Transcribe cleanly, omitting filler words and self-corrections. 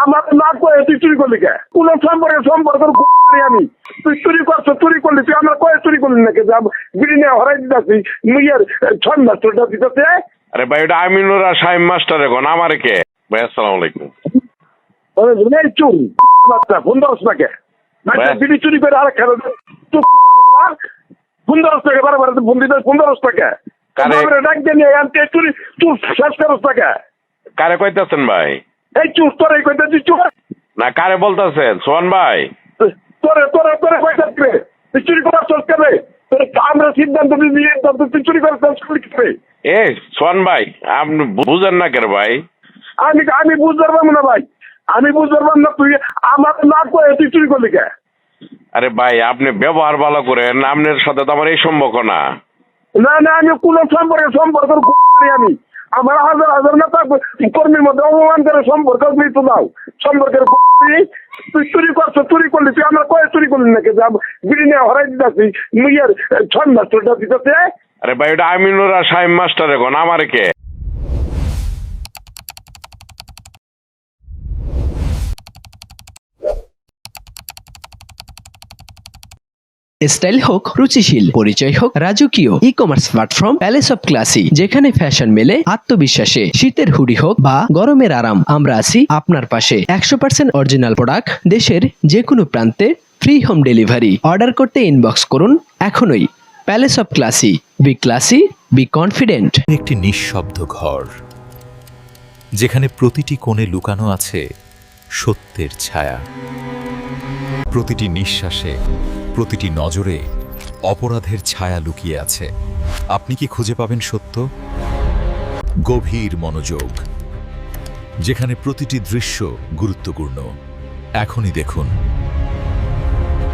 আমার না কয়ে তুই চুরি করলি কে? কোন সম্পর্ক আমি তুই চুরি করলি তুই আমার কয়ে চুরি করলি নাকি? বিড়ি নিয়ে হরাই দিতেছি নিজের 6 মাস্টারটা দিতেছে। আরে ভাই ওটা আমিনুর আর শাহিম মাস্টার এখন আমার কে ভাই? আসসালামু আলাইকুম। এই চুরি বাচ্চা ফোন দরস নাকে বিড়ি চুরি করে আর খেলা ফোন দরস টাকা বারবার ফোন দিতে 15 টাকা ডাক দিয়ে নিয়ে আনতে চুরি চুর শেষ করস টাকা। কারে কইতাছেন ভাই? এই চুর তোর এই কইতে চুর না কারে বলতাছেন সোহান ভাই? তোরে কইতে তুই চুরি করার চোখ কেবে? তোর আমরা সিদ্ধান্ত নিয়ে তুই চুরি করার চোখ করবে। এ সোহান ভাই আপনি বুঝেন না কেন ভাই? আমি বুঝতে পারবো না ভাই, আমি বুঝতে পারবো না। তুই আমার না কয়ে তুই চুরি করলি কে? আরে ভাই আপনি ব্যবহার ভালো করেন, আপনার সাথে তো আমার এই সম্পর্ক না। না আমি কোন সম্পর্ক আমি আমার হাজার নেতা কর্মীর মধ্যে অপমান করে সম্পর্ক মৃত্যু দাও সম্পর্কের তুই চুরি করলি তুই আমার কয়ে চুরি করলি নাকি? বিড়ি নিয়ে হরাই দিতেছি নিজের 6 মাস্টারটা দিতেছে। আরে ভাই ওটা আমিনুর আর শাহিম মাস্টার এখন আমার কে? স্টাইল হোক রুচিশীল, পরিচয় হোক রাজকীয়, e commerce platform palace of classy, যেখানে ফ্যাশন মেলে আত্মবিশ্বাসে। শীতের হুডি হোক বা গরমের আরাম, আমরা আছি আপনার পাশে। 100% অরিজিনাল প্রোডাক্ট, দেশের যে কোনো প্রান্তে, ফ্রি হোম ডেলিভারি। অর্ডার করতে ইনবক্স করুন এখনই। Palace of classy, B classy, be confident. একটি নিঃশব্দ ঘর, যেখানে প্রতিটি কোণে লুকানো আছে সত্যের ছায়া। প্রতিটি নিঃশ্বাসে, প্রতিটি নজরে অপরাধের ছায়া লুকিয়ে আছে। আপনি কি খুঁজে পাবেন সত্য? গভীর মনোযোগ, যেখানে প্রতিটি দৃশ্য গুরুত্বপূর্ণ। এখনই দেখুন